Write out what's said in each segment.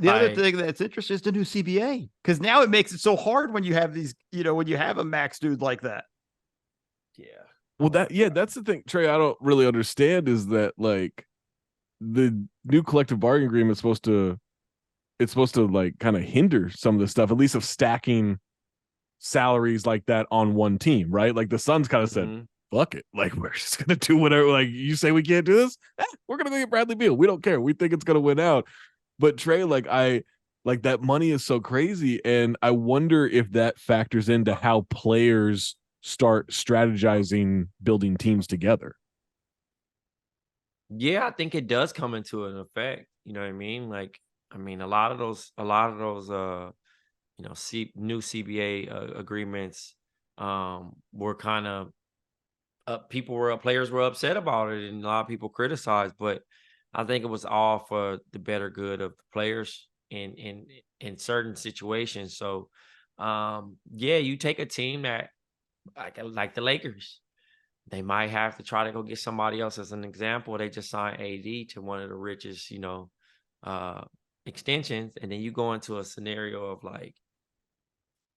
The other thing that's interesting is the new CBA, because now it makes it so hard when you have these, when you have a max dude like that. Yeah. Well, that's the thing, Trey. I don't really understand is that like the new collective bargaining agreement is supposed to like kind of hinder some of the stuff, at least of stacking salaries like that on one team, right? Like the Suns kind of said, fuck it. Like, we're just going to do whatever. Like, you say we can't do this? We're going to get Bradley Beal. We don't care. We think it's going to win out. But Trey, like, that money is so crazy. And I wonder if that factors into how players start strategizing building teams together. Yeah, I think it does come into an effect. You know what I mean? Like, I mean, a lot of those new CBA agreements were kind of players were upset about it, and a lot of people criticized, but I think it was all for the better good of the players in certain situations. So yeah, you take a team that like the Lakers, they might have to try to go get somebody else. As an example, they just signed AD to one of the richest, extensions, and then you go into a scenario of like,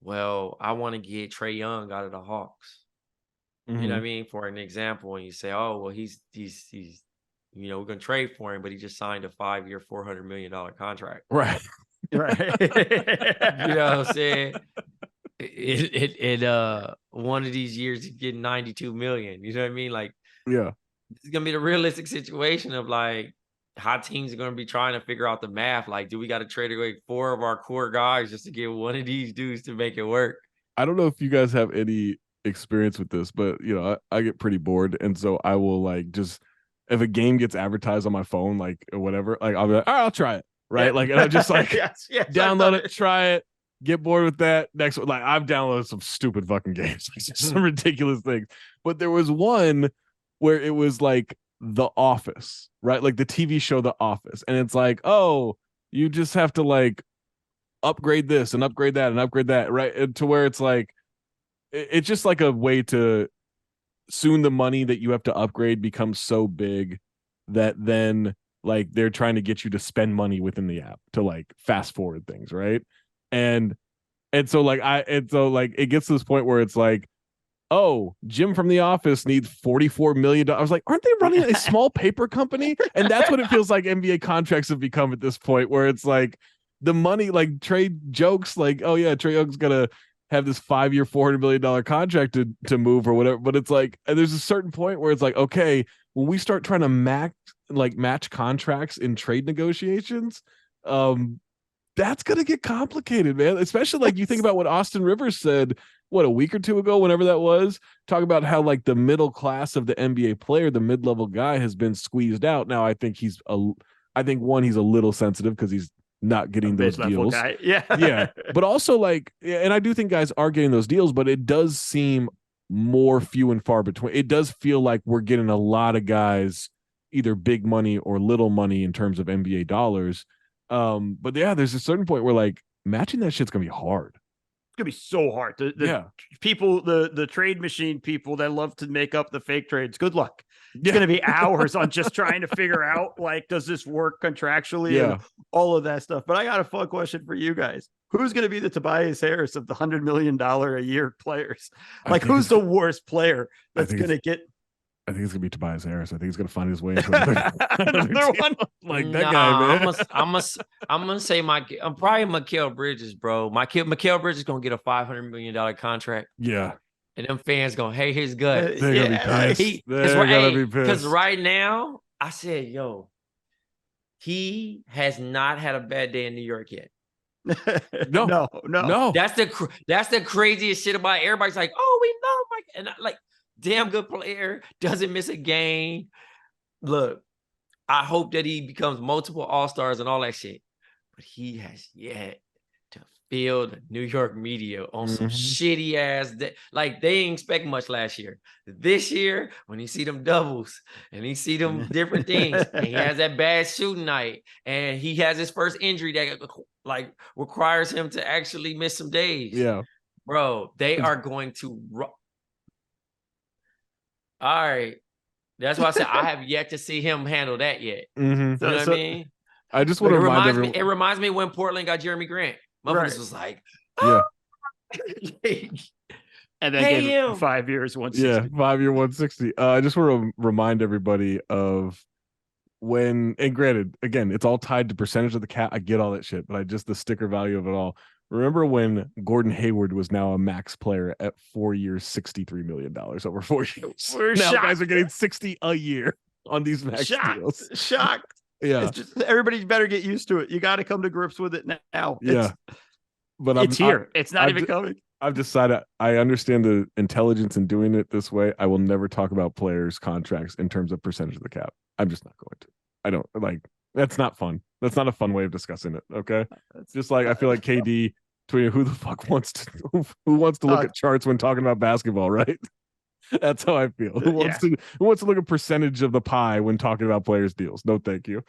well, I want to get Trae Young out of the Hawks. You know what I mean? For an example, and you say, oh, well, he's we're gonna trade for him, but he just signed a 5-year, $400 million contract. Right. Right. You know what I'm saying? One of these years he's getting 92 million. You know what I mean? Like, yeah, it's gonna be the realistic situation of like how teams are gonna be trying to figure out the math. Like, do we got to trade away 4 of our core guys just to get one of these dudes to make it work? I don't know if you guys have any experience with this, but I get pretty bored, and so I will like just, if a game gets advertised on my phone, like or whatever, like I'll be like, all right, I'll try it, right? Yeah. Like, and I just like yes, download it, try it, get bored with that. Next one, like I've downloaded some stupid fucking games, like just some ridiculous things. But there was one where it was like The Office, right? Like the TV show The Office, and it's like, oh, you just have to like upgrade this and upgrade that and upgrade that, right? And to where it's like, it's just like a way to soon the money that you have to upgrade becomes so big that then like they're trying to get you to spend money within the app to like fast forward things, right? And so like it gets to this point where it's like, oh, Jim from The Office needs $44 million. I was like, aren't they running a small paper company? And that's what it feels like NBA contracts have become at this point, where it's like the money, like trade jokes, like, oh yeah, Trae Young's gonna have this 5-year, $400 million contract to move or whatever. But it's like, and there's a certain point where it's like, okay, when we start trying to match contracts in trade negotiations, that's gonna get complicated, man. Especially like you think about what Austin Rivers said, what, a week or two ago, whenever that was, talk about how like the middle class of the NBA player, the mid-level guy, has been squeezed out. Now I think he's a little sensitive because he's not getting those deals. Guy. Yeah. Yeah. But also like, and I do think guys are getting those deals, but it does seem more few and far between. It does feel like we're getting a lot of guys either big money or little money in terms of NBA dollars. But yeah, there's a certain point where like matching that shit's gonna be hard. It's gonna be so hard. People, the trade machine people that love to make up the fake trades, good luck. It's going to be hours on just trying to figure out, like, does this work contractually and all of that stuff. But I got a fun question for you guys. Who's going to be the Tobias Harris of the $100 million a year players? Like, who's the worst player that's going to get? I think it's going to be Tobias Harris. I think he's going to find his way into another one. Like that guy, man. I'm going to say I'm probably Mikal Bridges, bro. Mikal Bridges is going to get a $500 million contract. Yeah. And them fans gonna hate his gut. They're gonna be pissed. Because right now, I said, yo, he has not had a bad day in New York yet. No. That's the craziest shit about it. Everybody's like, oh, we love Mike, and like, damn good player, doesn't miss a game. Look, I hope that he becomes multiple All-Stars and all that shit, but he has yet to feel the New York media on some shitty ass like they didn't expect much last year. This year, when he see them doubles and he see them different things, and he has that bad shooting night, and he has his first injury that like requires him to actually miss some days. Yeah, bro, they are going to. All right, that's why I said I have yet to see him handle that yet. You know what I mean? I just want to remind everyone. It reminds me when Portland got Jeremy Grant. Motherfuckers was like, yeah. And then gave him 5 years, 160. Yeah, 5 year, 160. I just want to remind everybody of when, and granted, again, it's all tied to percentage of the cap. I get all that shit, but the sticker value of it all. Remember when Gordon Hayward was now a max player at 4 years, $63 million over 4 years? Now guys are getting 60 a year on these max deals. Shocked. Yeah. It's just, everybody better get used to it. You got to come to grips with it now. Yeah. But it's here. It's not even coming. I've decided I understand the intelligence in doing it this way. I will never talk about players' contracts in terms of percentage of the cap. I'm just not going to. I don't like, that's not fun. That's not a fun way of discussing it. Okay. It's just like, I feel like KD tweeting, who the fuck wants to look at charts when talking about basketball, right? That's how I feel. Who wants to look at percentage of the pie when talking about players' deals? No, thank you.